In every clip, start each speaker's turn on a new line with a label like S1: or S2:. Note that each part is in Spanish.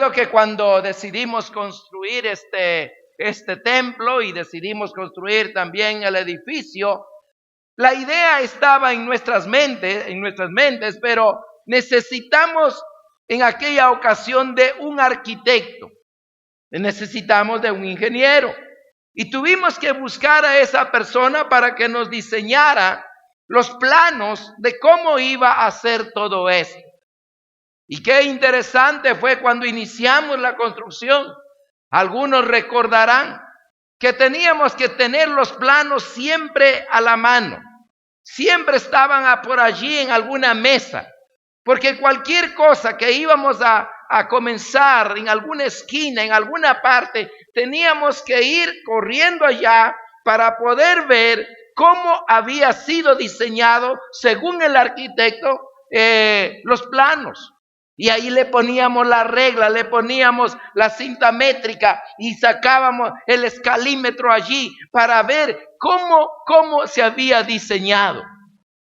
S1: Recuerdo que cuando decidimos construir este templo y decidimos construir también el edificio, la idea estaba en nuestras mentes, pero necesitamos en aquella ocasión de un arquitecto, necesitamos de un ingeniero. Y tuvimos que buscar a esa persona para que nos diseñara los planos de cómo iba a hacer todo esto. Y qué interesante fue cuando iniciamos la construcción. Algunos recordarán que teníamos que tener los planos siempre a la mano. Siempre estaban por allí en alguna mesa. Porque cualquier cosa que íbamos a comenzar en alguna esquina, en alguna parte, teníamos que ir corriendo allá para poder ver cómo había sido diseñado, según el arquitecto, los planos. Y ahí le poníamos la regla, le poníamos la cinta métrica y sacábamos el escalímetro allí para ver cómo se había diseñado.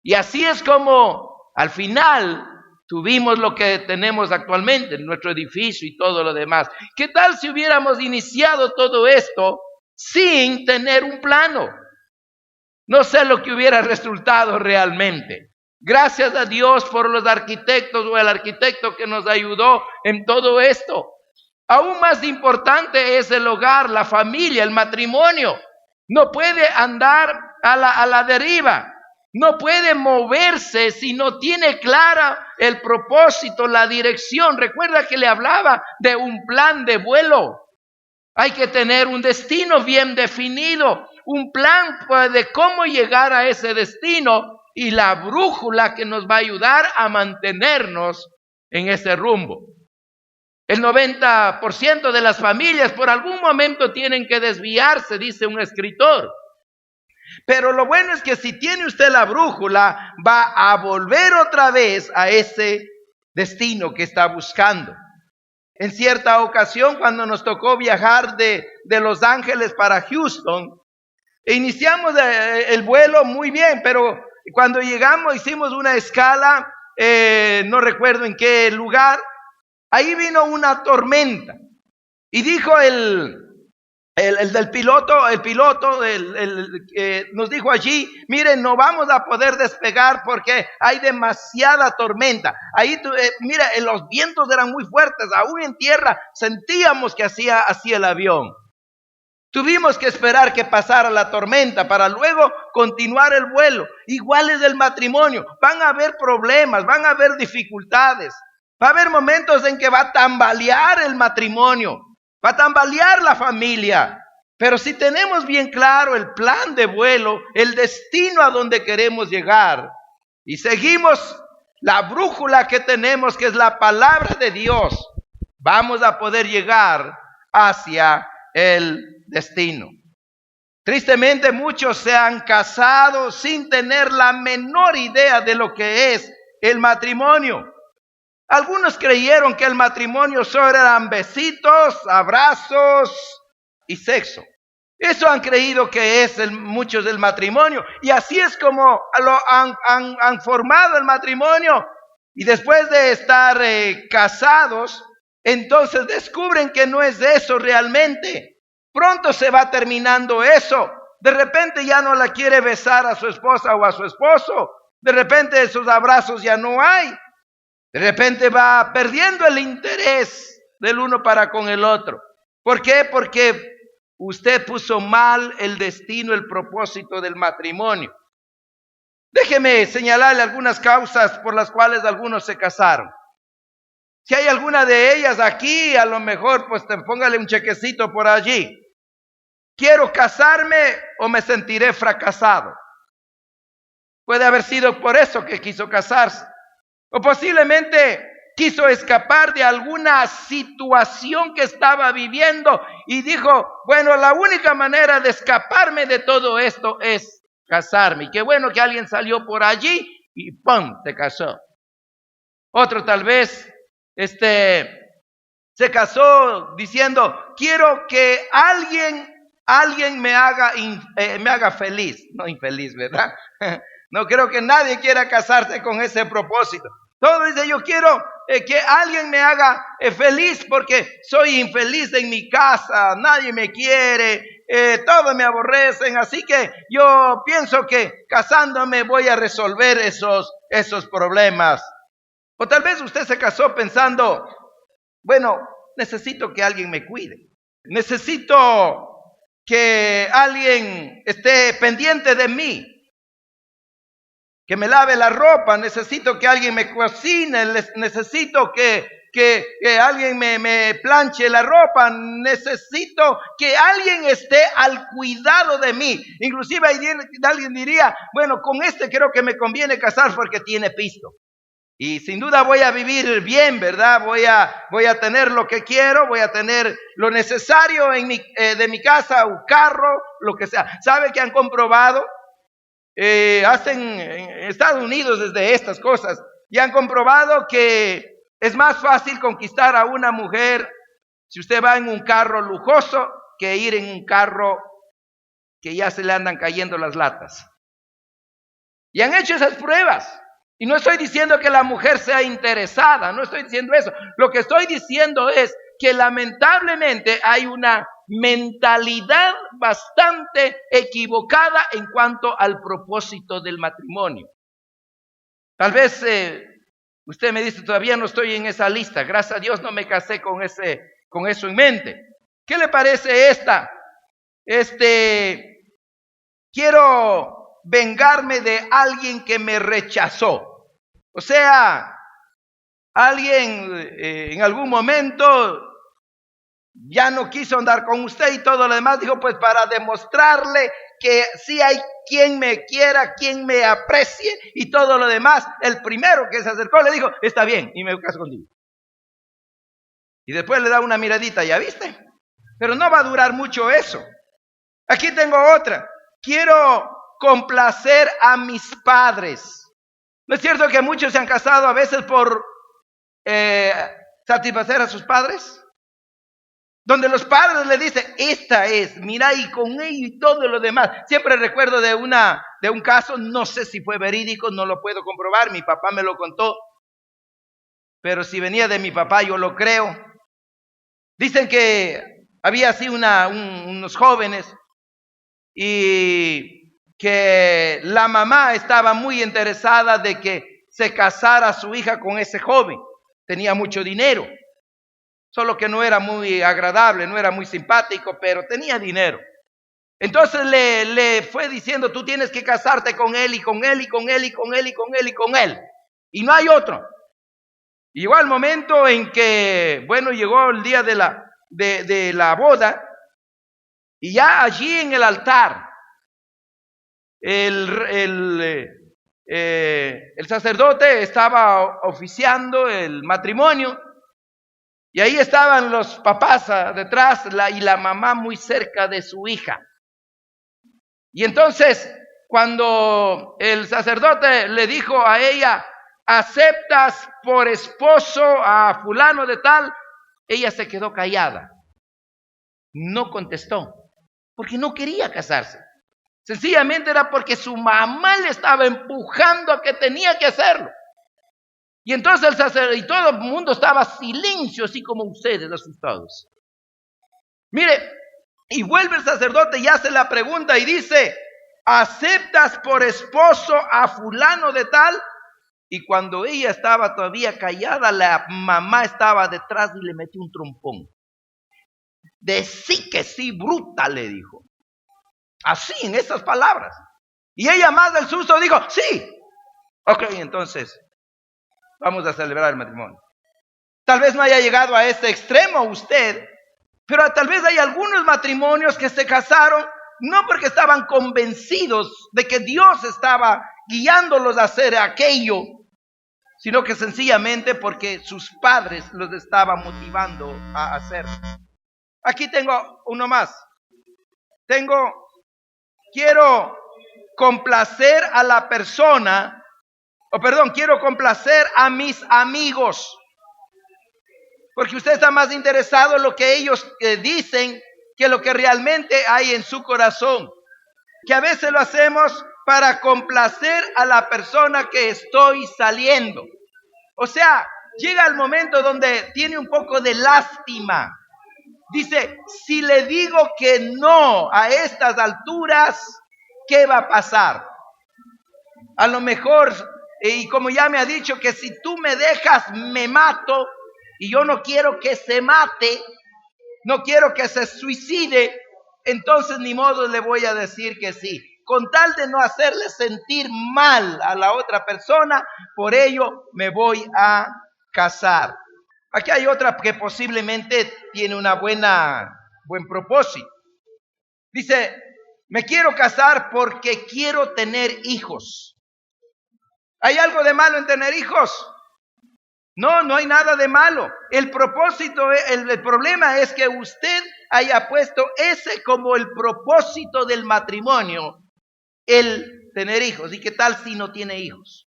S1: Y así es como al final tuvimos lo que tenemos actualmente, nuestro edificio y todo lo demás. ¿Qué tal si hubiéramos iniciado todo esto sin tener un plano? No sé lo que hubiera resultado realmente. Gracias a Dios por los arquitectos o el arquitecto que nos ayudó en todo esto. Aún más importante es el hogar, la familia, el matrimonio. No puede andar a la deriva. No puede moverse si no tiene clara el propósito, la dirección. Recuerda que le hablaba de un plan de vuelo. Hay que tener un destino bien definido, un plan de cómo llegar a ese destino y la brújula que nos va a ayudar a mantenernos en ese rumbo. El 90% de las familias por algún momento tienen que desviarse, dice un escritor. Pero lo bueno es que si tiene usted la brújula, va a volver otra vez a ese destino que está buscando. En cierta ocasión, cuando nos tocó viajar de Los Ángeles para Houston, iniciamos el vuelo muy bien, pero cuando llegamos hicimos una escala, no recuerdo en qué lugar, ahí vino una tormenta. Y dijo el piloto nos dijo allí, miren, no vamos a poder despegar porque hay demasiada tormenta. Ahí, mira, los vientos eran muy fuertes, aún en tierra sentíamos que hacía así el avión. Tuvimos que esperar que pasara la tormenta para luego continuar el vuelo. Igual es el matrimonio, van a haber problemas, van a haber dificultades, va a haber momentos en que va a tambalear el matrimonio. Va a tambalear la familia, pero si tenemos bien claro el plan de vuelo, el destino a donde queremos llegar, y seguimos la brújula que tenemos, que es la palabra de Dios, vamos a poder llegar hacia el destino. Tristemente, muchos se han casado sin tener la menor idea de lo que es el matrimonio. Algunos creyeron que el matrimonio solo eran besitos, abrazos y sexo. Eso han creído que es muchos del matrimonio. Y así es como lo han formado el matrimonio. Y después de estar casados, entonces descubren que no es eso realmente. Pronto se va terminando eso. De repente ya no la quiere besar a su esposa o a su esposo. De repente esos abrazos ya no hay. De repente va perdiendo el interés del uno para con el otro. ¿Por qué? Porque usted puso mal el destino, el propósito del matrimonio. Déjeme señalarle algunas causas por las cuales algunos se casaron. Si hay alguna de ellas aquí, a lo mejor pues póngale un chequecito por allí. ¿Quiero casarme o me sentiré fracasado? Puede haber sido por eso que quiso casarse. O posiblemente quiso escapar de alguna situación que estaba viviendo y dijo, bueno, la única manera de escaparme de todo esto es casarme. Y qué bueno que alguien salió por allí y ¡pum!, se casó. Otro tal vez se casó diciendo, quiero que alguien me haga feliz. No infeliz, ¿verdad? No creo que nadie quiera casarse con ese propósito. Todo dice, yo quiero que alguien me haga feliz, porque soy infeliz en mi casa, nadie me quiere, todos me aborrecen, así que yo pienso que casándome voy a resolver esos problemas. O tal vez usted se casó pensando, bueno, necesito que alguien me cuide, necesito que alguien esté pendiente de mí, que me lave la ropa, necesito que alguien me cocine, necesito que alguien me planche la ropa, necesito que alguien esté al cuidado de mí. Inclusive alguien diría, bueno, con este creo que me conviene casar porque tiene pisto. Y sin duda voy a vivir bien, ¿verdad? Voy a tener lo que quiero, voy a tener lo necesario de mi casa, un carro, lo que sea. ¿Sabe que han comprobado? Hacen en Estados Unidos desde estas cosas y han comprobado que es más fácil conquistar a una mujer si usted va en un carro lujoso que ir en un carro que ya se le andan cayendo las latas. Y han hecho esas pruebas. Y no estoy diciendo que la mujer sea interesada, no estoy diciendo eso. Lo que estoy diciendo es que lamentablemente hay una mentalidad bastante equivocada en cuanto al propósito del matrimonio. Tal vez usted me dice, todavía no estoy en esa lista, gracias a Dios no me casé con eso en mente. ¿Qué le parece esta? Quiero vengarme de alguien que me rechazó. O sea, alguien en algún momento ya no quiso andar con usted y todo lo demás, dijo, pues para demostrarle que sí hay quien me quiera, quien me aprecie y todo lo demás, el primero que se acercó le dijo, está bien, y me caso contigo. Y después le da una miradita, ¿ya viste? Pero no va a durar mucho eso. Aquí tengo otra. Quiero complacer a mis padres. ¿No es cierto que muchos se han casado a veces por satisfacer a sus padres? Donde los padres le dicen, esta es, mira, y con ella y todo lo demás. Siempre recuerdo de un caso, no sé si fue verídico, no lo puedo comprobar, mi papá me lo contó. Pero si venía de mi papá, yo lo creo. Dicen que había así unos jóvenes y que la mamá estaba muy interesada de que se casara su hija con ese joven. Tenía mucho dinero, solo que no era muy agradable, no era muy simpático, pero tenía dinero. Entonces le fue diciendo, tú tienes que casarte con él, y con él, y con él, y con él, y con él, y con él. Y no hay otro. Y llegó el momento en que, bueno, llegó el día de la boda, y ya allí en el altar, el sacerdote estaba oficiando el matrimonio y ahí estaban los papás detrás y la mamá muy cerca de su hija. Y entonces, cuando el sacerdote le dijo a ella, ¿aceptas por esposo a fulano de tal? Ella se quedó callada. No contestó, porque no quería casarse. Sencillamente era porque su mamá le estaba empujando a que tenía que hacerlo. Y entonces el sacerdote y todo el mundo estaba silencio, así como ustedes, asustados. Mire, y vuelve el sacerdote y hace la pregunta y dice, ¿aceptas por esposo a fulano de tal? Y cuando ella estaba todavía callada, la mamá estaba detrás y le metió un trompón. Decí que sí, bruta, le dijo. Así, en esas palabras. Y ella más del susto dijo, sí. Ok, entonces, vamos a celebrar el matrimonio. Tal vez no haya llegado a este extremo usted, pero tal vez hay algunos matrimonios que se casaron no porque estaban convencidos de que Dios estaba guiándolos a hacer aquello, sino que sencillamente porque sus padres los estaban motivando a hacerlo. Aquí tengo uno más. Quiero complacer a la persona, quiero complacer a mis amigos. Porque usted está más interesado en lo que ellos dicen que lo que realmente hay en su corazón. Que a veces lo hacemos para complacer a la persona que estoy saliendo. O sea, llega el momento donde tiene un poco de lástima. Dice, si le digo que no a estas alturas, ¿qué va a pasar? A lo mejor, y como ya me ha dicho, que si tú me dejas, me mato, y yo no quiero que se mate, no quiero que se suicide, entonces ni modo le voy a decir que sí. Con tal de no hacerle sentir mal a la otra persona, por ello me voy a casar. Aquí hay otra que posiblemente tiene buen propósito. Dice, me quiero casar porque quiero tener hijos. ¿Hay algo de malo en tener hijos? No, no hay nada de malo. El propósito, el problema es que usted haya puesto ese como el propósito del matrimonio, el tener hijos. ¿Y qué tal si no tiene hijos?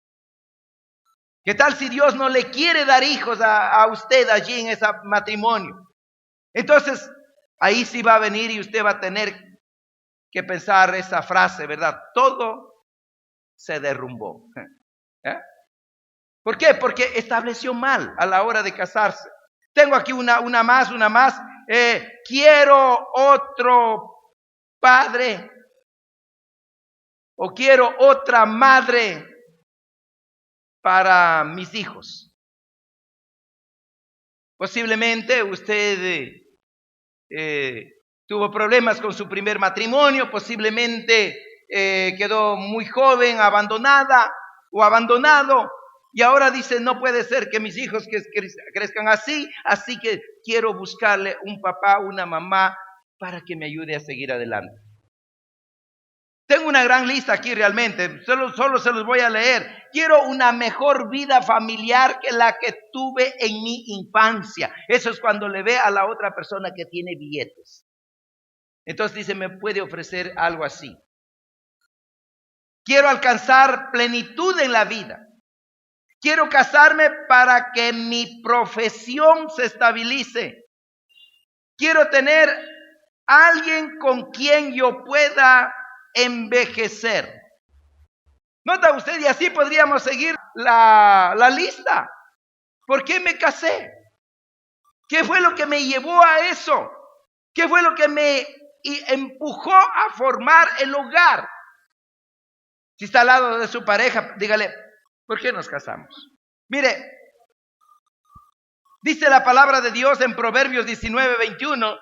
S1: ¿Qué tal si Dios no le quiere dar hijos a usted allí en ese matrimonio? Entonces, ahí sí va a venir y usted va a tener que pensar esa frase, ¿verdad? Todo se derrumbó. ¿Eh? ¿Por qué? Porque estableció mal a la hora de casarse. Tengo aquí una más. Quiero otro padre o quiero otra madre para mis hijos. Posiblemente usted tuvo problemas con su primer matrimonio, posiblemente quedó muy joven, abandonada o abandonado, y ahora dice, no puede ser que mis hijos crezcan así que quiero buscarle un papá, una mamá, para que me ayude a seguir adelante. Tengo una gran lista aquí realmente, solo se los voy a leer. Quiero una mejor vida familiar que la que tuve en mi infancia. Eso es cuando le ve a la otra persona que tiene billetes. Entonces dice, me puede ofrecer algo así. Quiero alcanzar plenitud en la vida. Quiero casarme para que mi profesión se estabilice. Quiero tener alguien con quien yo pueda envejecer. Nota usted, y así podríamos seguir la lista. ¿Por qué me casé? ¿Qué fue lo que me llevó a eso? ¿Qué fue lo que me empujó a formar el hogar? Si está al lado de su pareja, dígale, ¿por qué nos casamos? Mire, dice la palabra de Dios en Proverbios 19:21,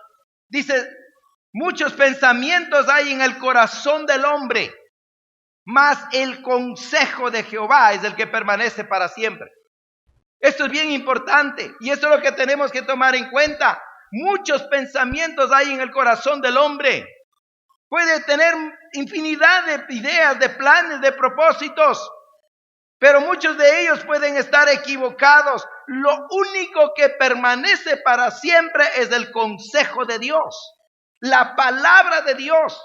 S1: dice, muchos pensamientos hay en el corazón del hombre, mas el consejo de Jehová es el que permanece para siempre. Esto es bien importante y esto es lo que tenemos que tomar en cuenta. Muchos pensamientos hay en el corazón del hombre. Puede tener infinidad de ideas, de planes, de propósitos, pero muchos de ellos pueden estar equivocados. Lo único que permanece para siempre es el consejo de Dios, la palabra de Dios.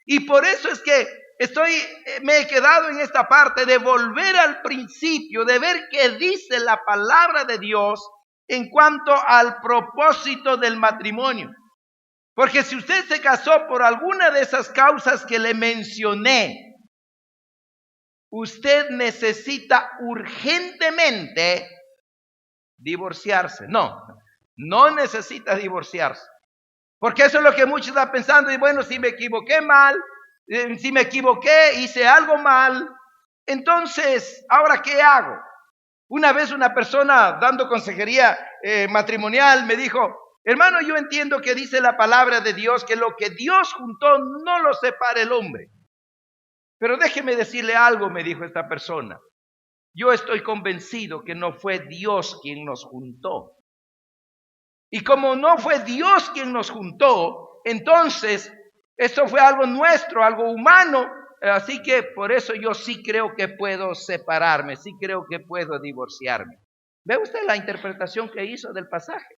S1: Y por eso es que me he quedado en esta parte de volver al principio, de ver qué dice la palabra de Dios en cuanto al propósito del matrimonio. Porque si usted se casó por alguna de esas causas que le mencioné, usted necesita urgentemente divorciarse. No necesita divorciarse. Porque eso es lo que muchos están pensando. Y bueno, si me equivoqué mal, si me equivoqué, hice algo mal, entonces, ¿ahora qué hago? Una vez una persona dando consejería matrimonial me dijo, hermano, yo entiendo que dice la palabra de Dios que lo que Dios juntó no lo separa el hombre. Pero déjeme decirle algo, me dijo esta persona. Yo estoy convencido que no fue Dios quien nos juntó. Y como no fue Dios quien nos juntó, entonces esto fue algo nuestro, algo humano. Así que por eso yo sí creo que puedo separarme, sí creo que puedo divorciarme. ¿Ve usted la interpretación que hizo del pasaje?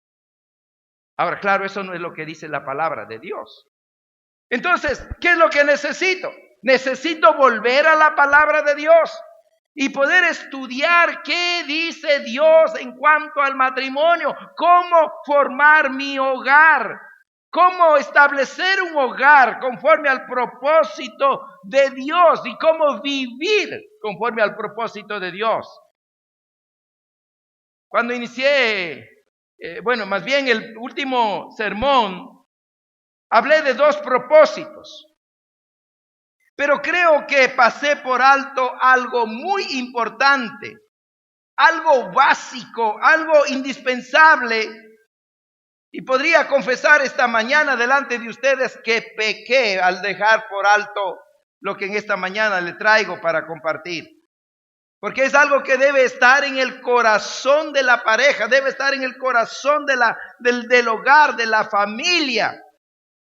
S1: Ahora, claro, eso no es lo que dice la palabra de Dios. Entonces, ¿qué es lo que necesito? Necesito volver a la palabra de Dios y poder estudiar qué dice Dios en cuanto al matrimonio, cómo formar mi hogar, cómo establecer un hogar conforme al propósito de Dios y cómo vivir conforme al propósito de Dios. Cuando inicié, más bien el último sermón, hablé de 2 propósitos. Pero creo que pasé por alto algo muy importante, algo básico, algo indispensable. Y podría confesar esta mañana delante de ustedes que pequé al dejar por alto lo que en esta mañana le traigo para compartir. Porque es algo que debe estar en el corazón de la pareja, debe estar en el corazón del hogar, de la familia.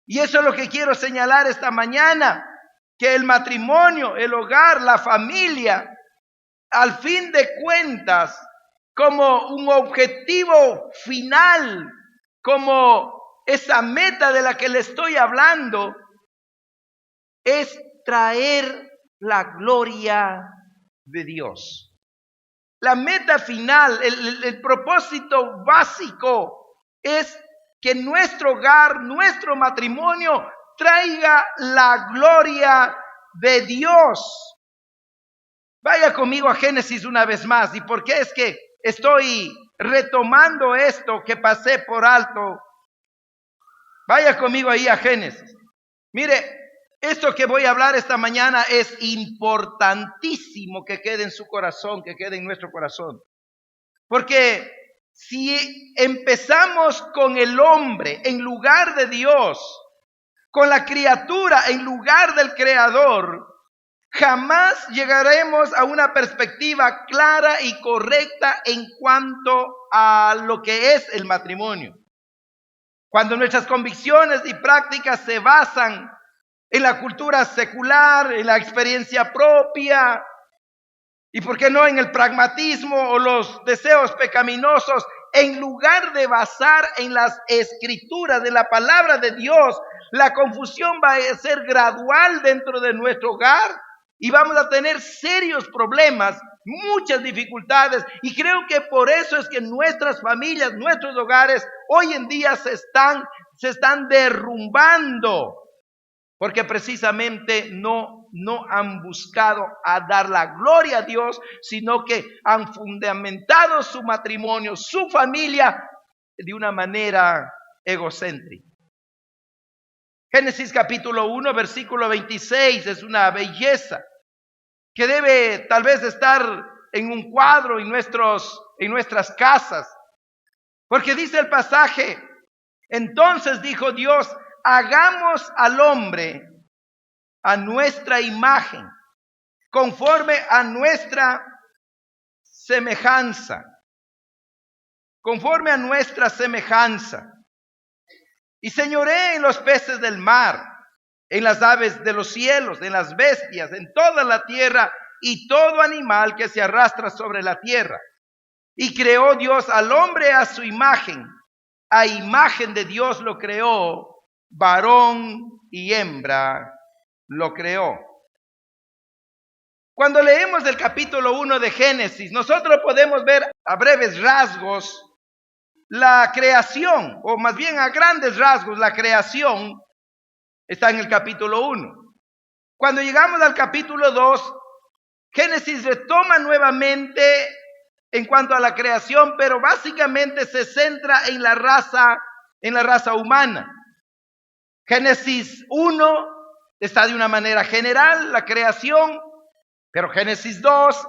S1: Y eso es lo que quiero señalar esta mañana, que el matrimonio, el hogar, la familia, al fin de cuentas, como un objetivo final, como esa meta de la que le estoy hablando, es traer la gloria de Dios. La meta final, el propósito básico es que nuestro hogar, nuestro matrimonio traiga la gloria de Dios. Vaya conmigo a Génesis una vez más. ¿Y por qué es que estoy retomando esto que pasé por alto? Vaya conmigo ahí a Génesis. Mire, esto que voy a hablar esta mañana es importantísimo que quede en su corazón, que quede en nuestro corazón. Porque si empezamos con el hombre en lugar de Dios, con la criatura en lugar del Creador, jamás llegaremos a una perspectiva clara y correcta en cuanto a lo que es el matrimonio. Cuando nuestras convicciones y prácticas se basan en la cultura secular, en la experiencia propia, y por qué no en el pragmatismo o los deseos pecaminosos, en lugar de basar en las escrituras de la palabra de Dios, la confusión va a ser gradual dentro de nuestro hogar y vamos a tener serios problemas, muchas dificultades, y creo que por eso es que nuestras familias, nuestros hogares hoy en día se están derrumbando, porque precisamente no han buscado a dar la gloria a Dios, sino que han fundamentado su matrimonio, su familia, de una manera egocéntrica. Génesis capítulo 1, versículo 26 es una belleza que debe tal vez estar en un cuadro en nuestras casas. Porque dice el pasaje, entonces dijo Dios, hagamos al hombre a nuestra imagen, conforme a nuestra semejanza. Conforme a nuestra semejanza. Y señoré en los peces del mar, en las aves de los cielos, en las bestias, en toda la tierra y todo animal que se arrastra sobre la tierra. Y creó Dios al hombre a su imagen. A imagen de Dios lo creó, varón y hembra lo creó. Cuando leemos el capítulo 1 de Génesis, nosotros podemos ver a breves rasgos la creación, o más bien a grandes rasgos la creación está en el capítulo 1. Cuando llegamos al capítulo 2, Génesis retoma nuevamente en cuanto a la creación, pero básicamente se centra en la raza humana. Génesis 1 está de una manera general la creación, pero Génesis 2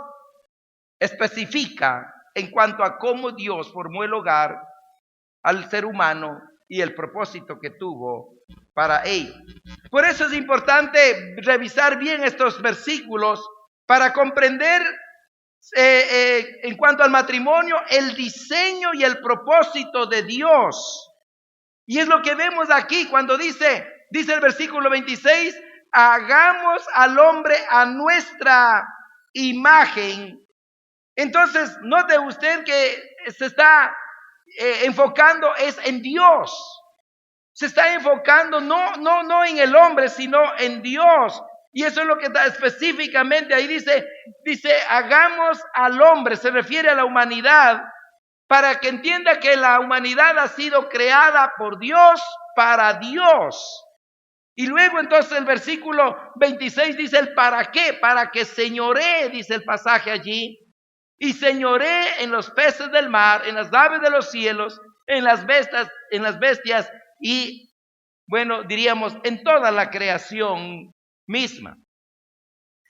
S1: especifica en cuanto a cómo Dios formó el hogar al ser humano y el propósito que tuvo para ello. Por eso es importante revisar bien estos versículos para comprender en cuanto al matrimonio el diseño y el propósito de Dios. Y es lo que vemos aquí cuando dice el versículo 26, hagamos al hombre a nuestra imagen. Entonces, note usted que se está enfocando es en Dios. Se está enfocando no en el hombre, sino en Dios. Y eso es lo que está específicamente ahí dice, hagamos al hombre, se refiere a la humanidad, para que entienda que la humanidad ha sido creada por Dios, para Dios. Y luego entonces el versículo 26 dice el para qué, para que señoree, dice el pasaje allí. y señoré en los peces del mar, en las aves de los cielos, en las bestias y, bueno, diríamos, en toda la creación misma.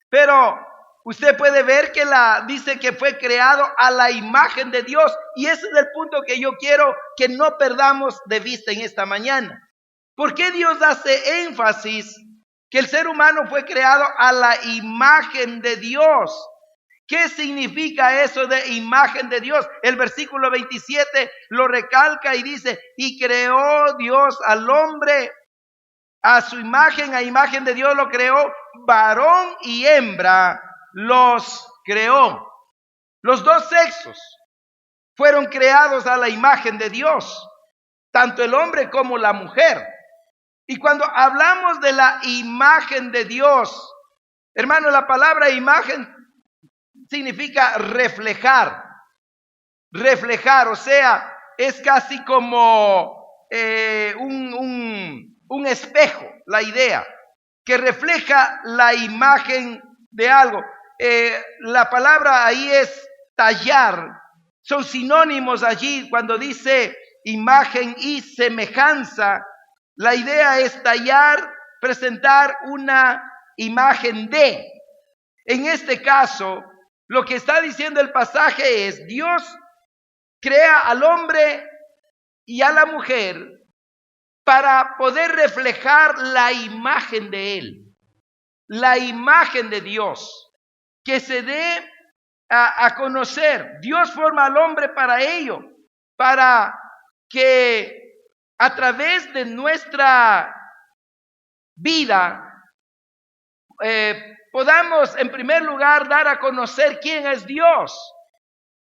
S1: Pero usted puede ver que dice que fue creado a la imagen de Dios, y ese es el punto que yo quiero que no perdamos de vista en esta mañana. ¿Por qué Dios hace énfasis que el ser humano fue creado a la imagen de Dios? ¿Qué significa eso de imagen de Dios? El versículo 27 lo recalca y dice, y creó Dios al hombre a su imagen, a imagen de Dios lo creó, varón y hembra los creó. Los dos sexos fueron creados a la imagen de Dios, tanto el hombre como la mujer. Y cuando hablamos de la imagen de Dios, hermano, la palabra imagen significa reflejar, o sea, es casi como un espejo, la idea, que refleja la imagen de algo. La palabra ahí es tallar, son sinónimos allí cuando dice imagen y semejanza. La idea es tallar, presentar una imagen de. En este caso, lo que está diciendo el pasaje es, Dios crea al hombre y a la mujer para poder reflejar la imagen de Él, la imagen de Dios, que se dé a conocer. Dios forma al hombre para ello, para que a través de nuestra vida podamos en primer lugar dar a conocer quién es Dios.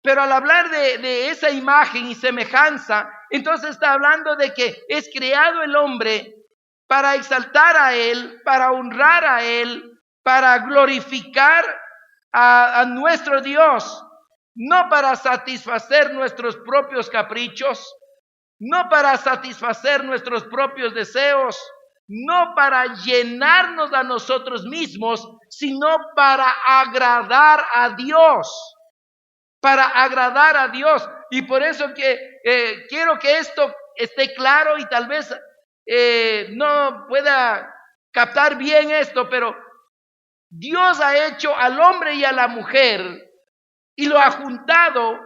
S1: Pero al hablar de esa imagen y semejanza, entonces está hablando de que es creado el hombre para exaltar a Él, para honrar a Él, para glorificar a nuestro Dios, no para satisfacer nuestros propios caprichos, no para satisfacer nuestros propios deseos, no para llenarnos a nosotros mismos, sino para agradar a Dios. Para agradar a Dios. Y por eso que quiero que esto esté claro, y tal vez no pueda captar bien esto, pero Dios ha hecho al hombre y a la mujer y lo ha juntado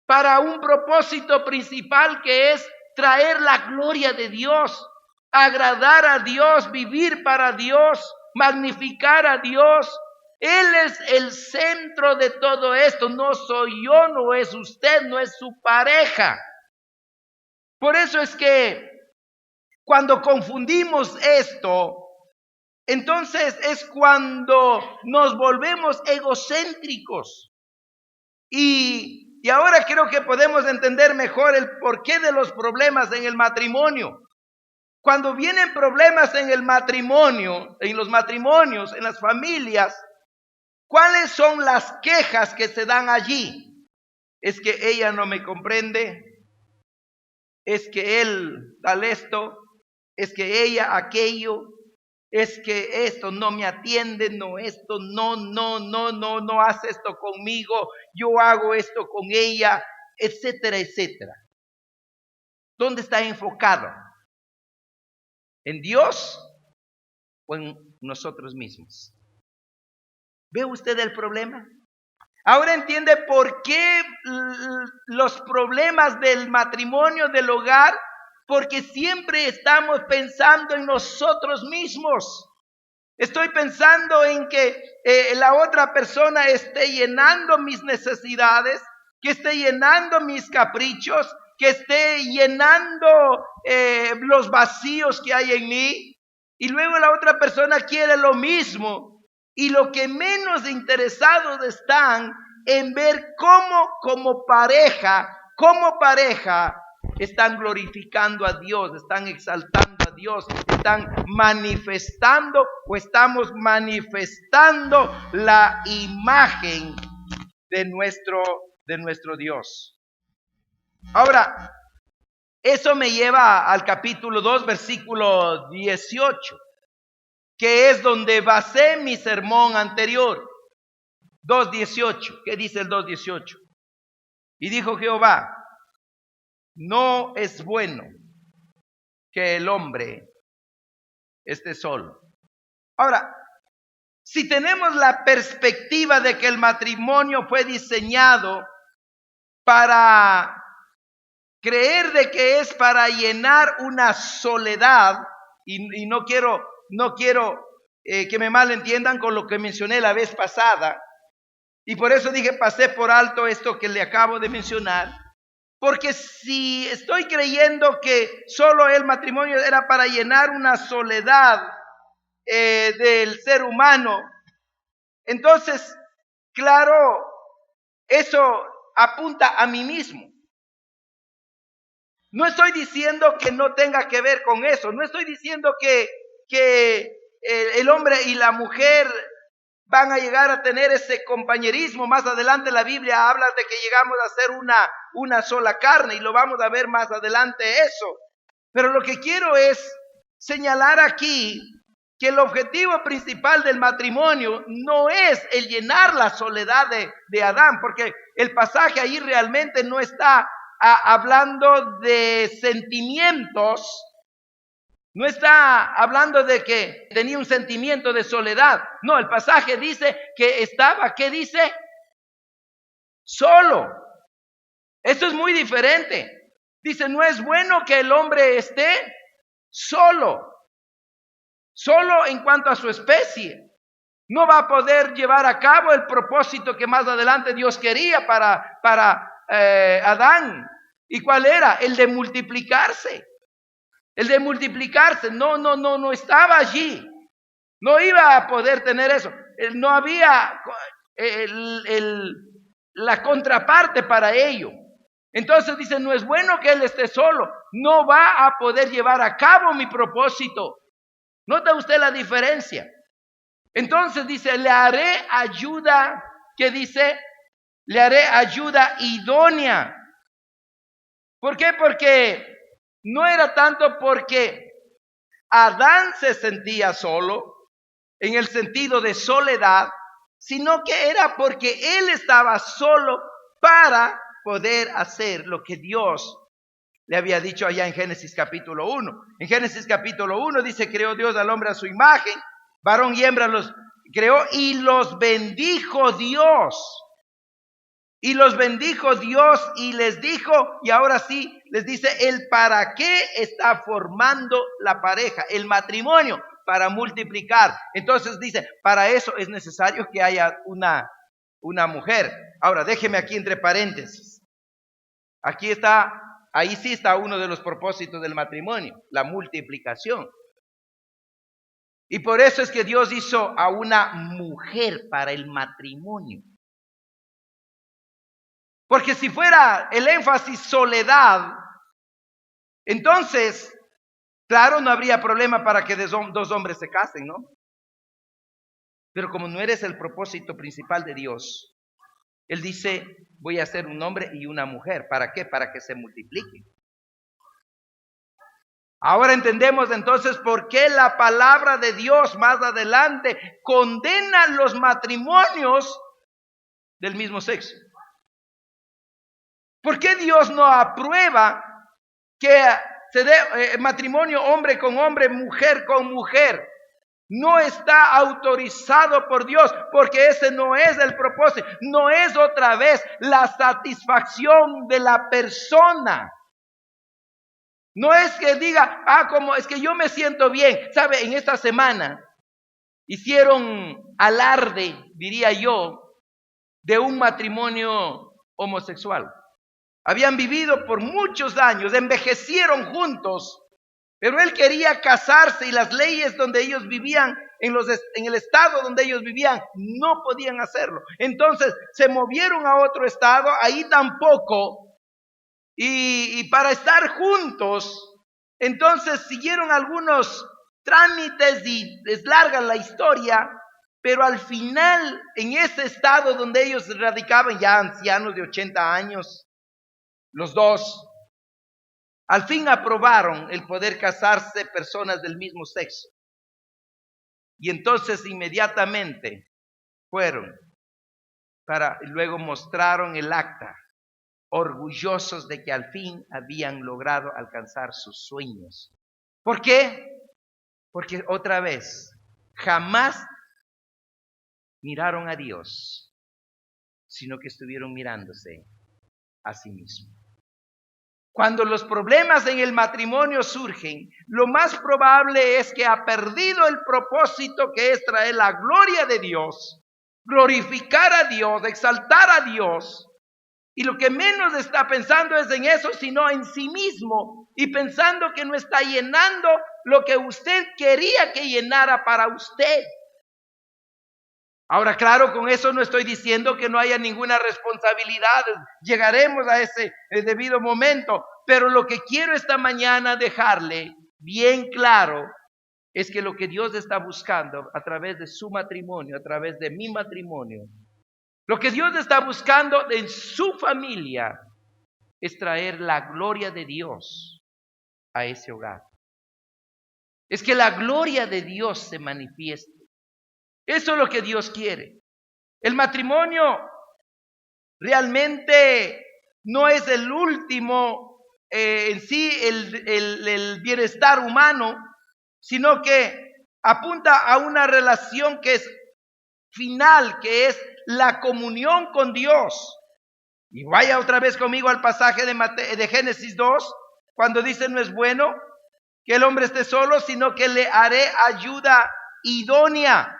S1: para un propósito principal, que es traer la gloria de Dios, agradar a Dios, vivir para Dios, magnificar a Dios. Él es el centro de todo esto. No soy yo, no es usted, no es su pareja. Por eso es que cuando confundimos esto, entonces es cuando nos volvemos egocéntricos. Y ahora creo que podemos entender mejor el porqué de los problemas en el matrimonio. Cuando vienen problemas en el matrimonio, en los matrimonios, en las familias, ¿cuáles son las quejas que se dan allí? Es que ella no me comprende, es que él tal esto, es que ella aquello, es que esto no me atiende, no esto, no hace esto conmigo, yo hago esto con ella, etcétera, etcétera. ¿Dónde está enfocado? ¿En Dios o en nosotros mismos? ¿Ve usted el problema? Ahora entiende por qué los problemas del matrimonio, del hogar, porque siempre estamos pensando en nosotros mismos. Estoy pensando en que la otra persona esté llenando mis necesidades, que esté llenando mis caprichos, que esté llenando los vacíos que hay en mí. Y luego la otra persona quiere lo mismo. Y lo que menos interesados están en ver cómo como pareja están glorificando a Dios, están exaltando a Dios, están manifestando o estamos manifestando la imagen de nuestro Dios. Ahora, eso me lleva al capítulo 2, versículo 18, que es donde basé mi sermón anterior. 2:18. ¿Qué dice el 2:18? Y dijo Jehová, no es bueno que el hombre esté solo. Ahora, si tenemos la perspectiva de que el matrimonio fue diseñado para creer de que es para llenar una soledad, y no quiero que me malentiendan con lo que mencioné la vez pasada, y por eso dije, pasé por alto esto que le acabo de mencionar, porque si estoy creyendo que solo el matrimonio era para llenar una soledad del ser humano, entonces, claro, eso apunta a mí mismo. No estoy diciendo que no tenga que ver con eso. No estoy diciendo que el hombre y la mujer van a llegar a tener ese compañerismo. Más adelante la Biblia habla de que llegamos a ser una sola carne, y lo vamos a ver más adelante eso. Pero lo que quiero es señalar aquí que el objetivo principal del matrimonio no es el llenar la soledad de Adán, porque el pasaje ahí realmente no está hablando de sentimientos, no está hablando de que tenía un sentimiento de soledad. No, el pasaje dice que estaba, ¿qué dice? Solo. Esto es muy diferente. Dice, no es bueno que el hombre esté solo. Solo en cuanto a su especie. No va a poder llevar a cabo el propósito que más adelante Dios quería para Adán. ¿Y cuál era? El de multiplicarse. El de multiplicarse. No estaba allí. No iba a poder tener eso. No había la contraparte para ello. Entonces dice, no es bueno que él esté solo. No va a poder llevar a cabo mi propósito. ¿Nota usted la diferencia? Entonces dice, le haré ayuda. ¿Qué dice? Le haré ayuda idónea. ¿Por qué? Porque no era tanto porque Adán se sentía solo, en el sentido de soledad, sino que era porque él estaba solo para poder hacer lo que Dios le había dicho allá en Génesis capítulo 1. En Génesis capítulo 1 dice, creó Dios al hombre a su imagen, varón y hembra los creó y los bendijo Dios. Y los bendijo Dios y les dijo, y ahora sí, les dice, el para qué está formando la pareja, el matrimonio, para multiplicar. Entonces dice, para eso es necesario que haya una mujer. Ahora, déjeme aquí entre paréntesis. Aquí está, ahí sí está uno de los propósitos del matrimonio, la multiplicación. Y por eso es que Dios hizo a una mujer para el matrimonio. Porque si fuera el énfasis soledad, entonces, claro, no habría problema para que dos hombres se casen, ¿no? Pero como no eres el propósito principal de Dios, Él dice, voy a hacer un hombre y una mujer. ¿Para qué? Para que se multipliquen. Ahora entendemos entonces por qué la palabra de Dios más adelante condena los matrimonios del mismo sexo. ¿Por qué Dios no aprueba que se dé matrimonio hombre con hombre, mujer con mujer? No está autorizado por Dios, porque ese no es el propósito. No es otra vez la satisfacción de la persona. No es que diga, como es que yo me siento bien. ¿Sabe? En esta semana hicieron alarde, diría yo, de un matrimonio homosexual. Habían vivido por muchos años, envejecieron juntos, pero él quería casarse y las leyes donde ellos vivían, en el estado donde ellos vivían, no podían hacerlo. Entonces se movieron a otro estado, ahí tampoco, y para estar juntos, entonces siguieron algunos trámites y es larga la historia, pero al final, en ese estado donde ellos radicaban, ya ancianos de 80 años, los dos, al fin aprobaron el poder casarse personas del mismo sexo. Y entonces inmediatamente fueron y luego mostraron el acta, orgullosos de que al fin habían logrado alcanzar sus sueños. ¿Por qué? Porque otra vez, jamás miraron a Dios, sino que estuvieron mirándose a sí mismos. Cuando los problemas en el matrimonio surgen, lo más probable es que ha perdido el propósito, que es traer la gloria de Dios, glorificar a Dios, exaltar a Dios. Y lo que menos está pensando es en eso, sino en sí mismo, y pensando que no está llenando lo que usted quería que llenara para usted. Ahora, claro, con eso no estoy diciendo que no haya ninguna responsabilidad. Llegaremos a ese debido momento. Pero lo que quiero esta mañana dejarle bien claro es que lo que Dios está buscando a través de su matrimonio, a través de mi matrimonio, lo que Dios está buscando en su familia es traer la gloria de Dios a ese hogar. Es que la gloria de Dios se manifieste. Eso es lo que Dios quiere. El matrimonio realmente no es el último en sí el bienestar humano, sino que apunta a una relación que es final, que es la comunión con Dios. Y vaya otra vez conmigo al pasaje de Génesis 2, cuando dice: no es bueno que el hombre esté solo, sino que le haré ayuda idónea.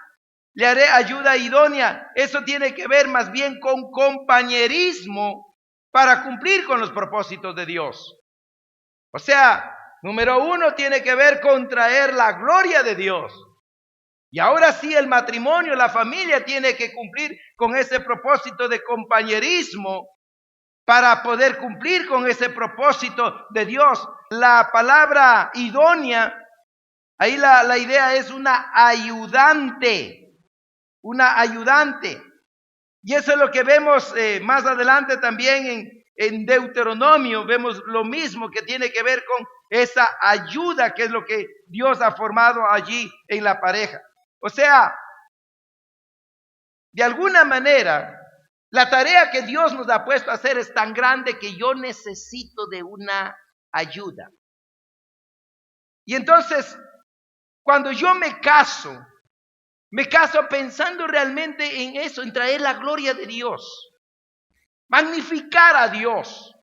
S1: Le haré ayuda idónea. Eso tiene que ver más bien con compañerismo para cumplir con los propósitos de Dios. O sea, número uno tiene que ver con traer la gloria de Dios. Y ahora sí, el matrimonio, la familia tiene que cumplir con ese propósito de compañerismo para poder cumplir con ese propósito de Dios. La palabra idónea, ahí la idea es una ayudante. Una ayudante. Y eso es lo que vemos más adelante también en Deuteronomio. Vemos lo mismo, que tiene que ver con esa ayuda, que es lo que Dios ha formado allí en la pareja. O sea, de alguna manera, la tarea que Dios nos ha puesto a hacer es tan grande que yo necesito de una ayuda. Y entonces, cuando yo me caso pensando realmente en eso, en traer la gloria de Dios, magnificar a Dios.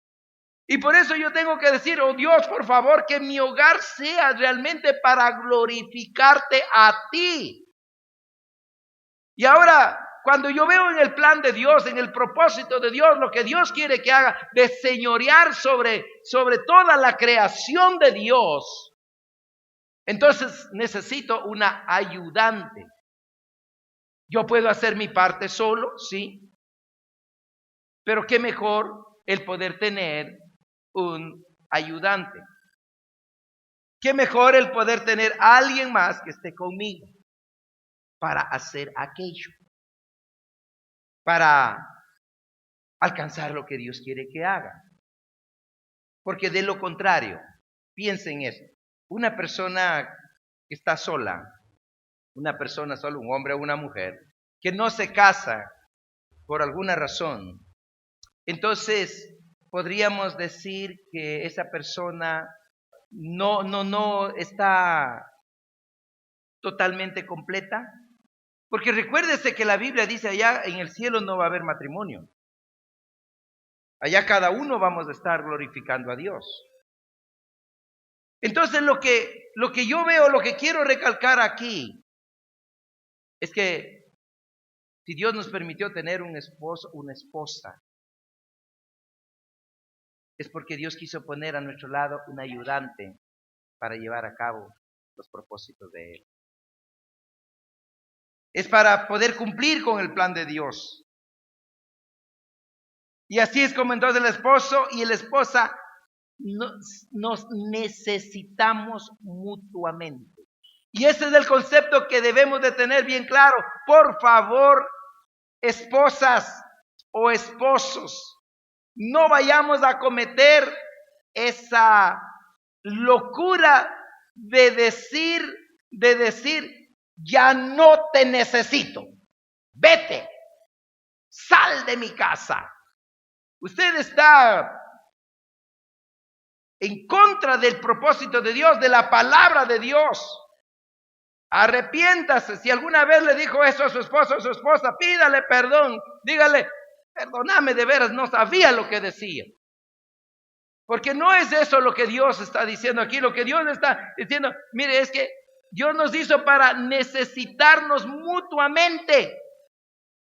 S1: Y por eso yo tengo que decir: oh Dios, por favor, que mi hogar sea realmente para glorificarte a ti. Y ahora, cuando yo veo en el plan de Dios, en el propósito de Dios, lo que Dios quiere que haga, de señorear sobre toda la creación de Dios, entonces necesito una ayudante. Yo puedo hacer mi parte solo, sí, pero qué mejor el poder tener un ayudante. Qué mejor el poder tener a alguien más que esté conmigo para hacer aquello, para alcanzar lo que Dios quiere que haga. Porque de lo contrario, piensen en esto: una persona que está sola, una persona sola, un hombre o una mujer, que no se casa por alguna razón, entonces podríamos decir que esa persona no está totalmente completa. Porque recuérdese que la Biblia dice: allá en el cielo no va a haber matrimonio. Allá cada uno vamos a estar glorificando a Dios. Entonces lo que yo veo, lo que quiero recalcar aquí, es que si Dios nos permitió tener un esposo, una esposa, es porque Dios quiso poner a nuestro lado un ayudante para llevar a cabo los propósitos de Él. Es para poder cumplir con el plan de Dios. Y así es como entonces el esposo y la esposa nos necesitamos mutuamente. Y ese es el concepto que debemos de tener bien claro. Por favor, esposas o esposos, no vayamos a cometer esa locura de decir, ya no te necesito, vete. sal de mi casa. Usted está en contra del propósito de Dios, de la palabra de Dios. Arrepiéntase. Si alguna vez le dijo eso a su esposo o a su esposa, pídale perdón. Dígale, perdóname, de veras no sabía lo que decía. Porque no es eso lo que Dios está diciendo aquí. Lo que Dios está diciendo, mire, es que Dios nos hizo para necesitarnos mutuamente.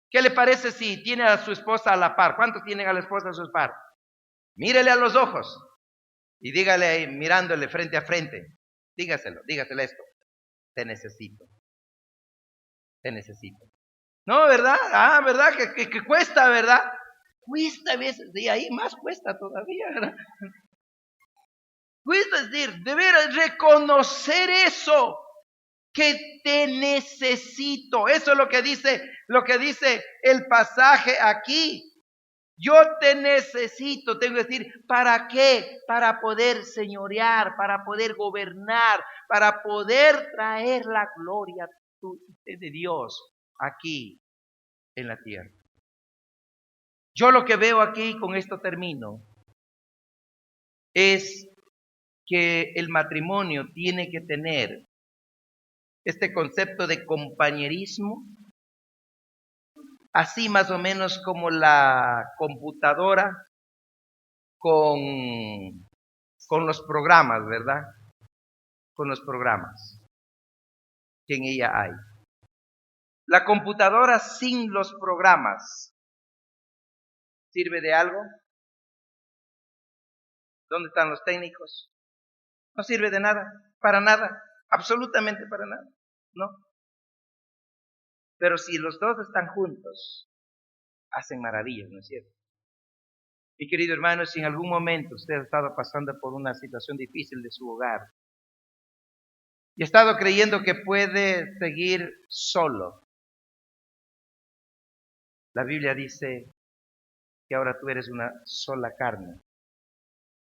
S1: ¿Qué le parece si tiene a su esposa a la par? ¿Cuántos tienen a la esposa a su par? Mírele a los ojos y dígale ahí, mirándole frente a frente. Dígasele esto. Te necesito. Te necesito. No, ¿verdad? ¿Verdad? Que cuesta, ¿verdad? Cuesta a veces, y ahí más cuesta todavía, ¿verdad? Cuesta decir, deber reconocer eso, que te necesito. Eso es lo que dice el pasaje aquí. Yo te necesito, tengo que decir, ¿para qué? Para poder señorear, para poder gobernar, para poder traer la gloria de Dios aquí en la tierra. Yo lo que veo aquí, con esto termino, es que el matrimonio tiene que tener este concepto de compañerismo, así más o menos como la computadora con los programas, ¿verdad? Con los programas que en ella hay. La computadora sin los programas, ¿sirve de algo? ¿Dónde están los técnicos? No sirve de nada, para nada, absolutamente para nada, ¿no? Pero si los dos están juntos, hacen maravillas, ¿no es cierto? Mi querido hermano, si en algún momento usted ha estado pasando por una situación difícil de su hogar y ha estado creyendo que puede seguir solo, la Biblia dice que ahora tú eres una sola carne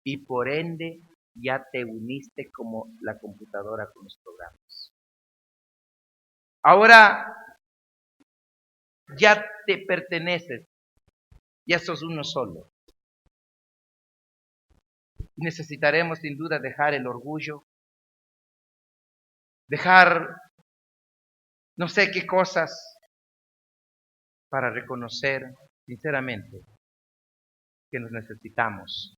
S1: y por ende ya te uniste como la computadora con los programas. Ahora ya te perteneces, ya sos uno solo. Necesitaremos sin duda dejar el orgullo, dejar no sé qué cosas para reconocer sinceramente que nos necesitamos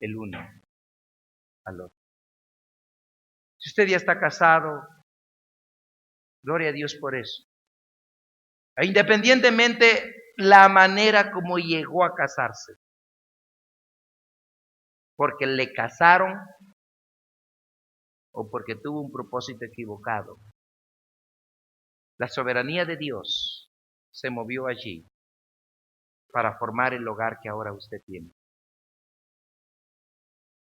S1: el uno al otro. Si usted ya está casado, gloria a Dios por eso. E independientemente la manera como llegó a casarse, porque le casaron o porque tuvo un propósito equivocado, la soberanía de Dios se movió allí para formar el hogar que ahora usted tiene.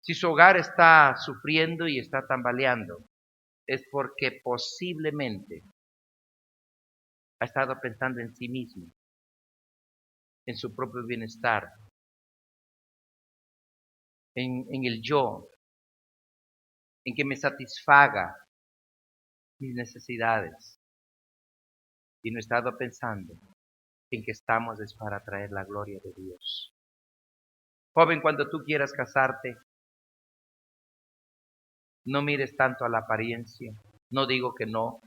S1: Si su hogar está sufriendo y está tambaleando, es porque posiblemente ha estado pensando en sí mismo, en su propio bienestar, en el yo, en que me satisfaga mis necesidades. Y no he estado pensando en que estamos es para traer la gloria de Dios. Joven, cuando tú quieras casarte, no mires tanto a la apariencia. No digo que no,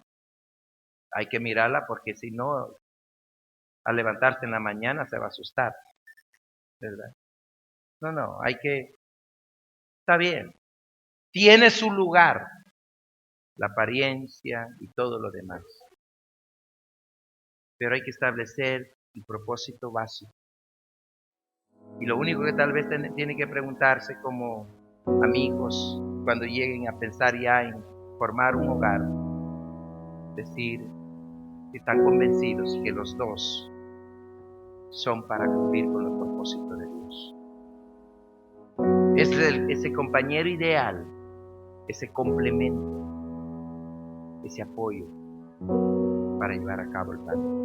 S1: hay que mirarla porque si no, al levantarse en la mañana se va a asustar, ¿verdad? No, está bien, tiene su lugar, la apariencia y todo lo demás. Pero hay que establecer el propósito básico. Y lo único que tal vez tiene que preguntarse como amigos, cuando lleguen a pensar ya en formar un hogar, decir que están convencidos que los dos son para cumplir con los propósitos de Dios. Es ese compañero ideal, ese complemento, ese apoyo para llevar a cabo el plan.